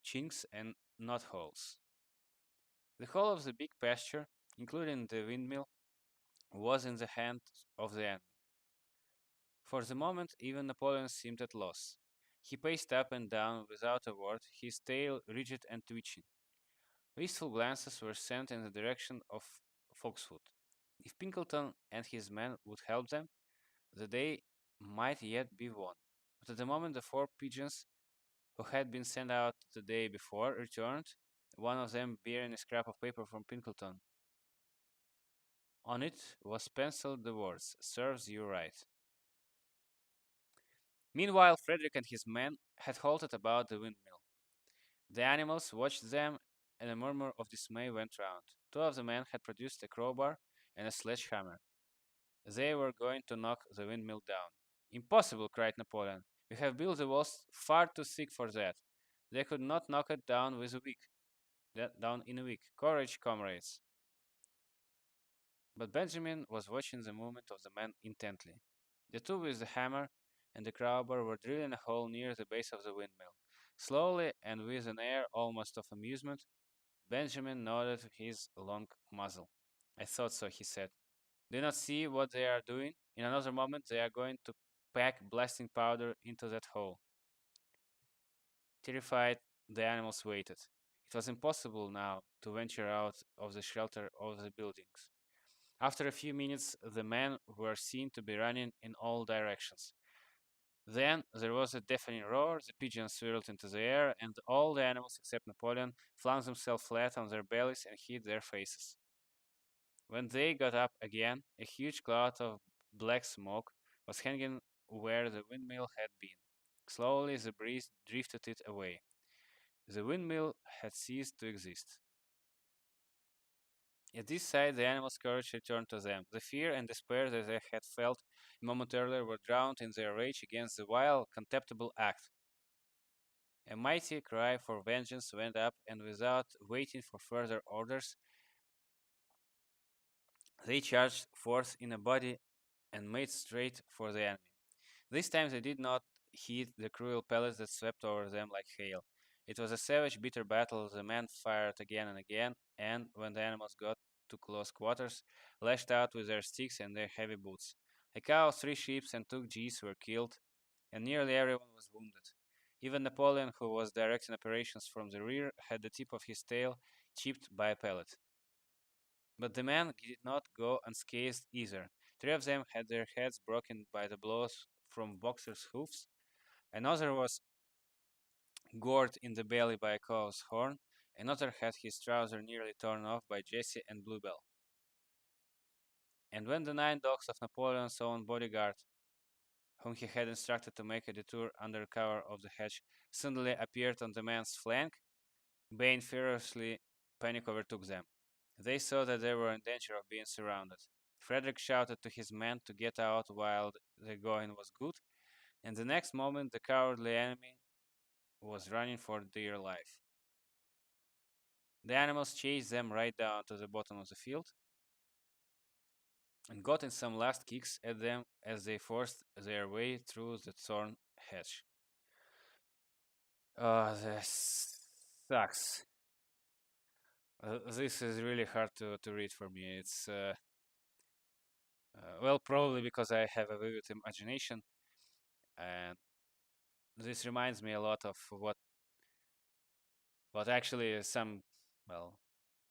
chinks and knotholes. The whole of the big pasture, including the windmill, was in the hands of the enemy. For the moment, even Napoleon seemed at loss. He paced up and down without a word, his tail rigid and twitching. Wistful glances were sent in the direction of Foxwood. If Pinkleton and his men would help them, the day might yet be won. But at the moment, the 4 pigeons who had been sent out the day before returned, one of them bearing a scrap of paper from Pinkleton. On it was penciled the words, "Serves you right." Meanwhile, Frederick and his men had halted about the windmill. The animals watched them, and a murmur of dismay went round. 2 of the men had produced a crowbar and a sledgehammer. They were going to knock the windmill down. "Impossible!" cried Napoleon. "We have built the walls far too thick for that. They could not knock it down in a week. Courage, comrades!" But Benjamin was watching the movement of the men intently. The 2 with the hammer and the crowbar were drilling a hole near the base of the windmill. Slowly, and with an air almost of amusement, Benjamin nodded his long muzzle. "I thought so," he said. "Do you not see what they are doing? In another moment they are going to pack blasting powder into that hole." Terrified, the animals waited. It was impossible now to venture out of the shelter of the buildings. After a few minutes, the men were seen to be running in all directions. Then there was a deafening roar, the pigeons swirled into the air, and all the animals except Napoleon flung themselves flat on their bellies and hid their faces. When they got up again, a huge cloud of black smoke was hanging where the windmill had been. Slowly the breeze drifted it away. The windmill had ceased to exist. At this sight, the animals' courage returned to them. The fear and despair that they had felt a moment earlier were drowned in their rage against the vile, contemptible act. A mighty cry for vengeance went up, and without waiting for further orders, they charged forth in a body and made straight for the enemy. This time they did not heed the cruel pellets that swept over them like hail. It was a savage, bitter battle. The men fired again and again, and when the animals got to close quarters, lashed out with their sticks and their heavy boots. A cow, 3 sheep, and 2 geese were killed. and nearly everyone was wounded. Even Napoleon, who was directing operations from the rear, had the tip of his tail chipped by a pellet. But the men did not go unscathed either. Three of them had their heads broken by the blows from boxers' hoofs. Another was gored in the belly by a cow's horn. Another had his trouser nearly torn off by Jesse and Bluebell. And when the 9 dogs of Napoleon's own bodyguard, whom he had instructed to make a detour under cover of the hedge, suddenly appeared on the man's flank, Bain furiously panic overtook them. They saw that they were in danger of being surrounded. Frederick shouted to his men to get out while the going was good, and the next moment the cowardly enemy was running for dear life. The animals chased them right down to the bottom of the field and got in some last kicks at them as they forced their way through the thorn hedge. Oh, this sucks. This is really hard to read for me. It's well, probably because I have a vivid imagination, and this reminds me a lot of what actually some well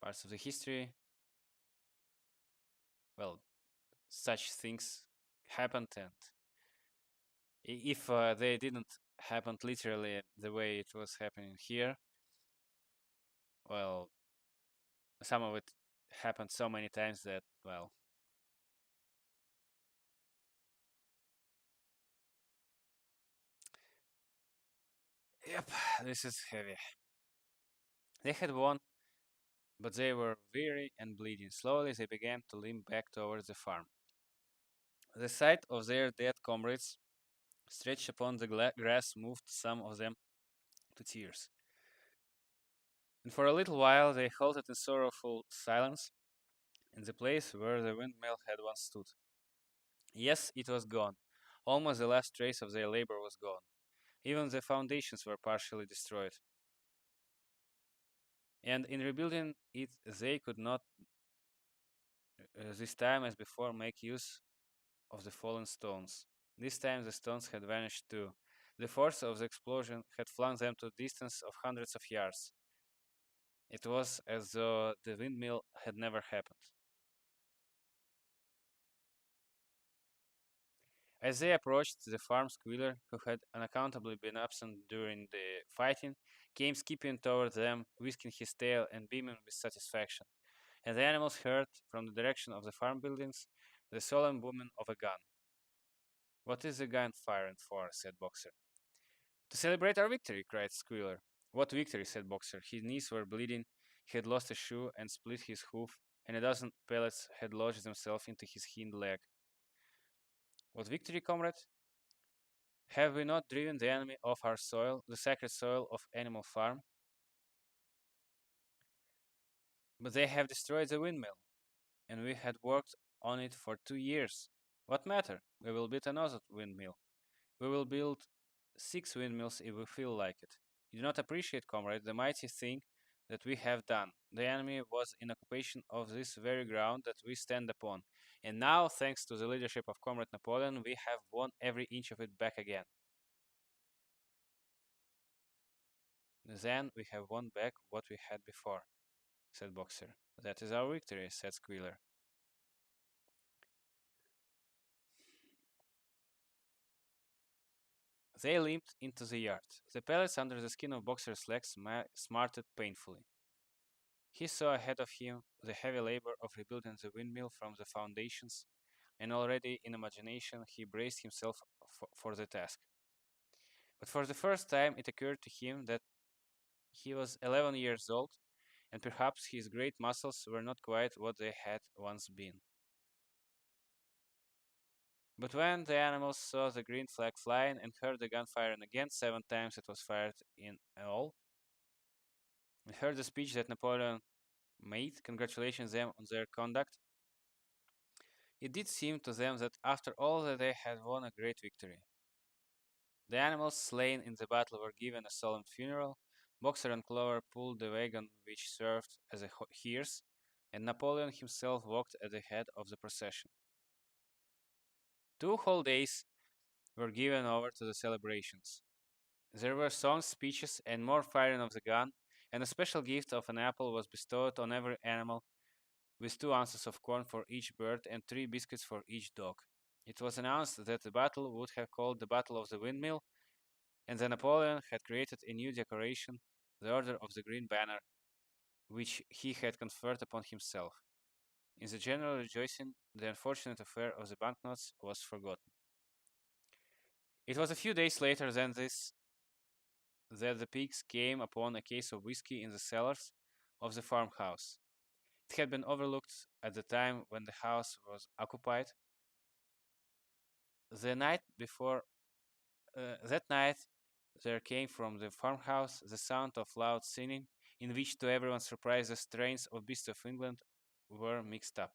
parts of the history, well, such things happened, and if they didn't happen literally the way it was happening here, well, some of it happened so many times that, well, yep, this is heavy. They had won, but they were weary and bleeding. Slowly they began to limp back towards the farm. The sight of their dead comrades stretched upon the grass moved some of them to tears. And for a little while they halted in sorrowful silence in the place where the windmill had once stood. Yes, it was gone. Almost the last trace of their labor was gone. Even the foundations were partially destroyed. And in rebuilding it, they could not, this time as before, make use of the fallen stones. This time the stones had vanished too. The force of the explosion had flung them to a distance of hundreds of yards. It was as though the windmill had never happened. As they approached, the farm squealer, who had unaccountably been absent during the fighting, came skipping toward them, whisking his tail and beaming with satisfaction. And the animals heard, from the direction of the farm buildings, the solemn booming of a gun. "What is the gun firing for?" said Boxer. "To celebrate our victory," cried Squealer. "What victory?" said Boxer. His knees were bleeding, he had lost a shoe and split his hoof, and a dozen pellets had lodged themselves into his hind leg. "What victory, comrade? Have we not driven the enemy off our soil, the sacred soil of Animal Farm? But they have destroyed the windmill, and we had worked on it for 2 years. What matter? We will build another windmill. We will build 6 windmills if we feel like it. You do not appreciate, comrade, the mighty thing that we have done. The enemy was in occupation of this very ground that we stand upon, and now, thanks to the leadership of Comrade Napoleon, we have won every inch of it back again. Then we have won back what we had before," said Boxer. "That is our victory," said Squealer. They limped into the yard. The pellets under the skin of Boxer's legs smarted painfully. He saw ahead of him the heavy labor of rebuilding the windmill from the foundations, and already in imagination he braced himself for the task. But for the first time it occurred to him that he was 11 years old, and perhaps his great muscles were not quite what they had once been. But when the animals saw the green flag flying and heard the gun firing again, 7 times it was fired in all, and heard the speech that Napoleon made, congratulating them on their conduct, it did seem to them that after all that they had won a great victory. The animals slain in the battle were given a solemn funeral. Boxer and Clover pulled the wagon which served as a hearse, and Napoleon himself walked at the head of the procession. 2 whole days were given over to the celebrations. There were songs, speeches, and more firing of the gun, and a special gift of an apple was bestowed on every animal, with 2 ounces of corn for each bird and 3 biscuits for each dog. It was announced that the battle would have called the Battle of the Windmill, and that Napoleon had created a new decoration, the Order of the Green Banner, which he had conferred upon himself. In the general rejoicing, the unfortunate affair of the banknotes was forgotten. It was a few days later than this that the pigs came upon a case of whiskey in the cellars of the farmhouse. It had been overlooked at the time when the house was occupied. The night before that night, there came from the farmhouse the sound of loud singing, in which, to everyone's surprise, the strains of Beasts of England were mixed up.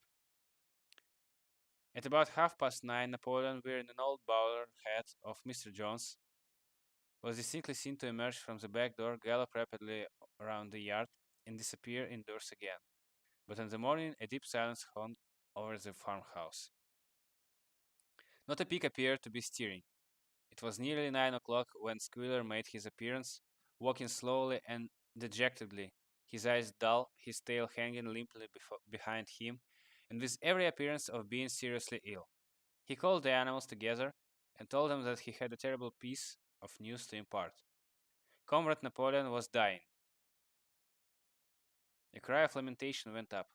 At about 9:30, Napoleon, wearing an old bowler hat of Mr. Jones, was distinctly seen to emerge from the back door, gallop rapidly around the yard, and disappear indoors again. But in the morning, a deep silence hung over the farmhouse. Not a pig appeared to be stirring. It was nearly 9 o'clock when Squealer made his appearance, walking slowly and dejectedly, his eyes dull, his tail hanging limply behind him, and with every appearance of being seriously ill. He called the animals together and told them that he had a terrible piece of news to impart. Comrade Napoleon was dying. A cry of lamentation went up.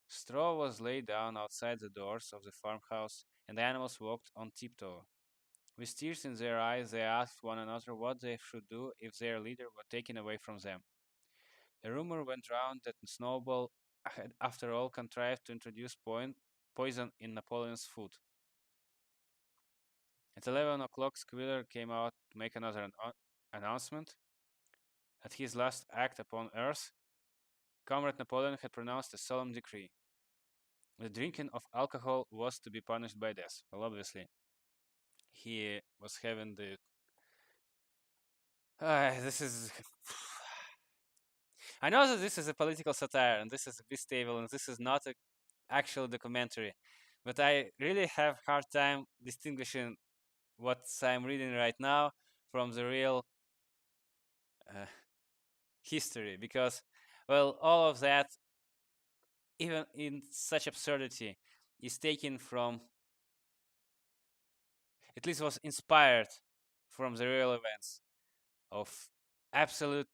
Straw was laid down outside the doors of the farmhouse, and the animals walked on tiptoe. With tears in their eyes, they asked one another what they should do if their leader were taken away from them. A rumor went round that Snowball had, after all, contrived to introduce poison in Napoleon's food. At 11 o'clock, Squealer came out to make another announcement. At his last act upon earth, Comrade Napoleon had pronounced a solemn decree. The drinking of alcohol was to be punished by death. Well, obviously, he was having the. This is. I know that this is a political satire, and this is a beast table, and this is not an actual documentary, but I really have hard time distinguishing what I'm reading right now from the real uh, history, because, well, all of that, even in such absurdity, is taken from, at least was inspired from the real events of absolute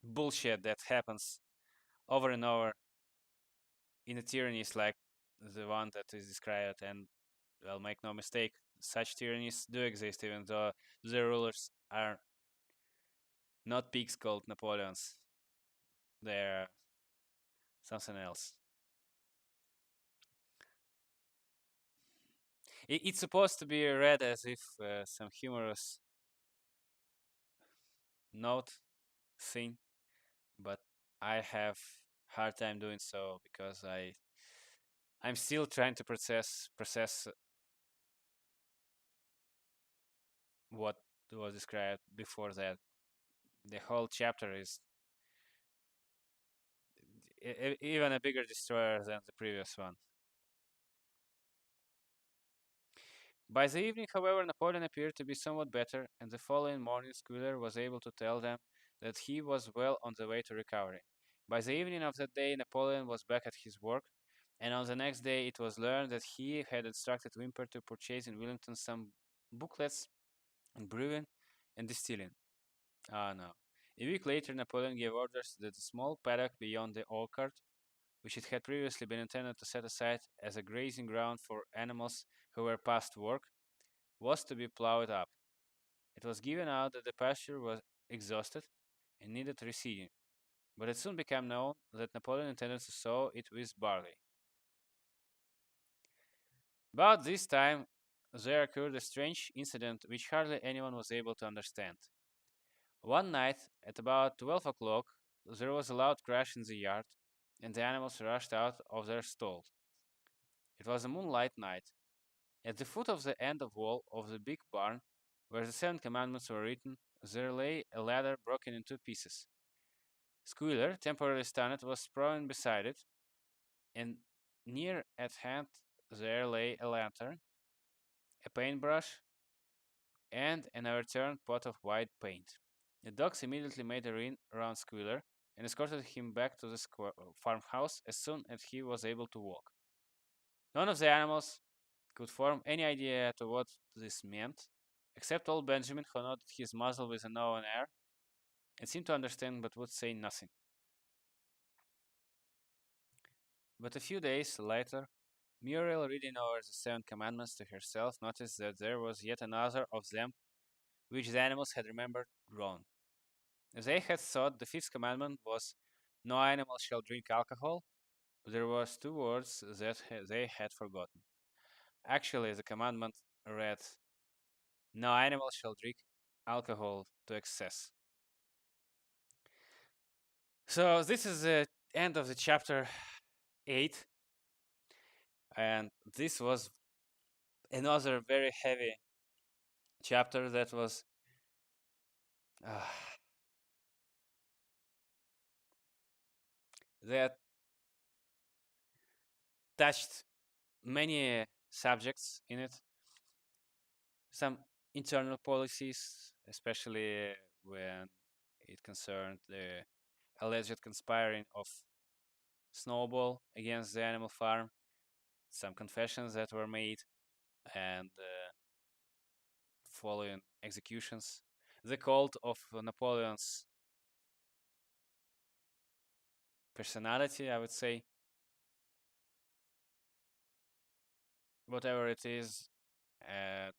bullshit that happens over and over in the tyrannies like the one that is described. And, well, make no mistake, such tyrannies do exist, even though the rulers are not pigs called Napoleons. They're something else. It's supposed to be read as if some humorous note thing, but I have hard time doing so because I'm still trying to process what was described before that. The whole chapter is even a bigger destroyer than the previous one. By the evening, however, Napoleon appeared to be somewhat better, and the following morning Squealer was able to tell them that he was well on the way to recovery. By the evening of that day, Napoleon was back at his work, and on the next day it was learned that he had instructed Whymper to purchase in Wellington some booklets on brewing and distilling. Ah, no. A week later, Napoleon gave orders that the small paddock beyond the orchard, which it had previously been intended to set aside as a grazing ground for animals who were past work, was to be plowed up. It was given out that the pasture was exhausted and needed reseeding, but it soon became known that Napoleon intended to sow it with barley. About this time, there occurred a strange incident which hardly anyone was able to understand. One night, at about 12 o'clock, there was a loud crash in the yard, and the animals rushed out of their stalls. It was a moonlight night. At the foot of the end of wall of the big barn, where the 7 commandments were written, there lay a ladder broken in 2 pieces. Squealer, temporarily stunned, was sprawling beside it, and near at hand there lay a lantern, a paintbrush, and an overturned pot of white paint. The dogs immediately made a ring around Squealer and escorted him back to the farmhouse as soon as he was able to walk. None of the animals could form any idea as to what this meant, except old Benjamin, who nodded his muzzle with a knowing air and seemed to understand but would say nothing. But a few days later, Muriel, reading over the Seven Commandments to herself, noticed that there was yet another of them which the animals had remembered wrong. They had thought the fifth commandment was, "No animal shall drink alcohol," but there was two words that they had forgotten. Actually, the commandment read, "No animal shall drink alcohol to excess." So this is the end of the chapter 8, and this was another very heavy chapter that was uh, that touched many subjects in it, some internal policies, especially when it concerned the alleged conspiring of Snowball against the animal farm, some confessions that were made, and following executions, the cult of Napoleon's personality, I would say. Whatever it is, uh,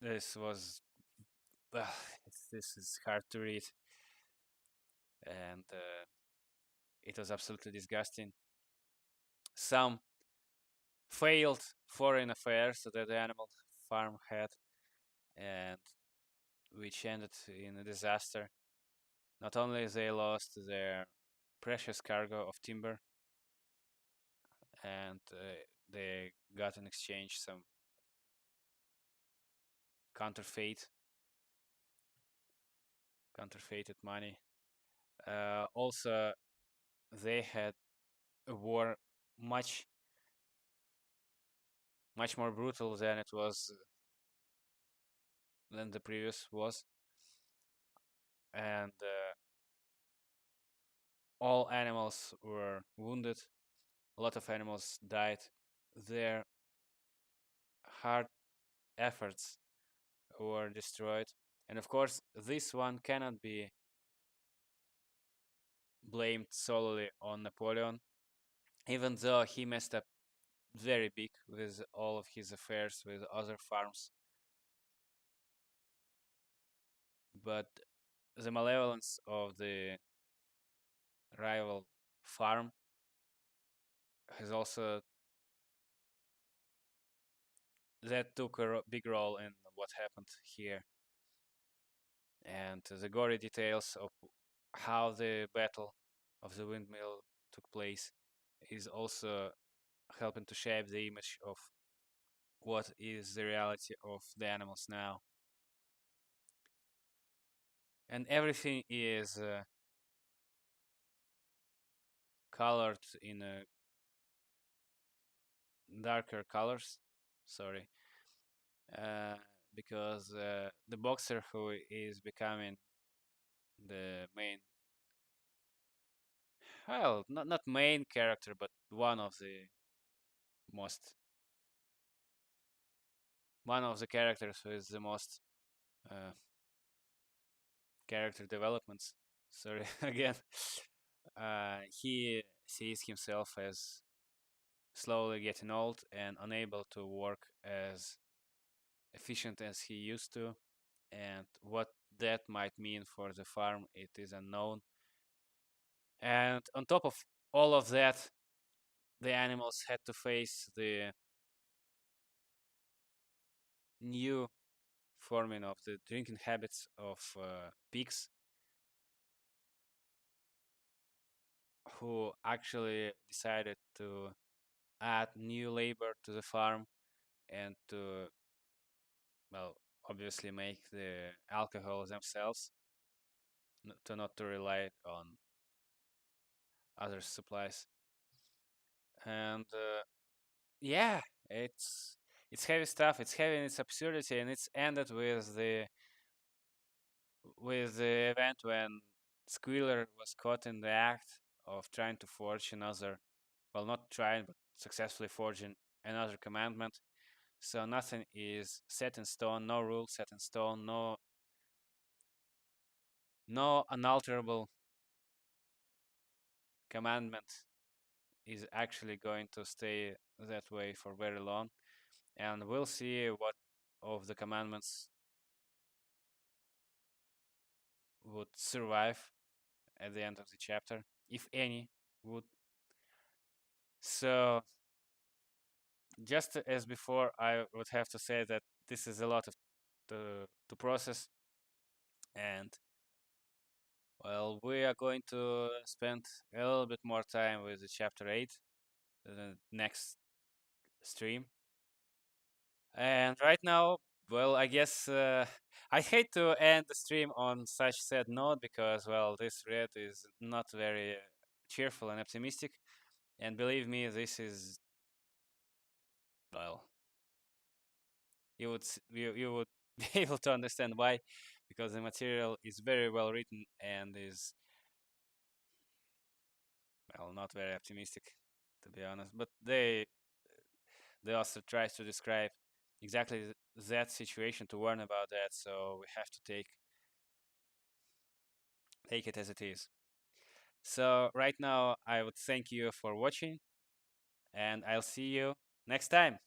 this was uh, this is hard to read, and it was absolutely disgusting. Some failed foreign affairs that the animal farm had, and which ended in a disaster. Not only they lost their precious cargo of timber, and they got in exchange some counterfeit counterfeited money. Also, they had a war much much more brutal than it was than the previous was, and all animals were wounded. A lot of animals died. Their hard efforts were destroyed, and of course, this one cannot be blamed solely on Napoleon, even though he messed up very big with all of his affairs with other farms. But the malevolence of the rival farm has also that took a big role in what happened here, and the gory details of how the battle of the windmill took place is also helping to shape the image of what is the reality of the animals now. And everything is colored in darker colors. Sorry, uh, because the boxer who is becoming the main, well, not main character, but most one of the characters with the most uh, character developments. Sorry again. He sees himself as slowly getting old and unable to work as efficient as he used to, and what that might mean for the farm, it is unknown. And on top of all of that, the animals had to face the new forming of the drinking habits of pigs, who actually decided to add new labor to the farm and to, well, obviously make the alcohol themselves, to not to rely on other supplies. And yeah, it's it's heavy stuff. It's heavy in its absurdity, and it's ended with the event when Squealer was caught in the act of trying to forge another, well, not trying, but successfully forging another commandment. So nothing is set in stone, no rule set in stone, no unalterable commandment is actually going to stay that way for very long. And we'll see what of the commandments would survive at the end of the chapter, if any would. So, just as before, I would have to say that this is a lot of to process, and well, we are going to spend a little bit more time with the chapter 8, the next stream. And right now, well, I guess I hate to end the stream on such sad note because, well, this read is not very cheerful and optimistic. And believe me, this is, well, you would be able to understand why, because the material is very well written and is, well, not very optimistic, to be honest. But the author tries to describe exactly that situation to warn about that, so we have to take it as it is. So right now, I would thank you for watching, and I'll see you next time.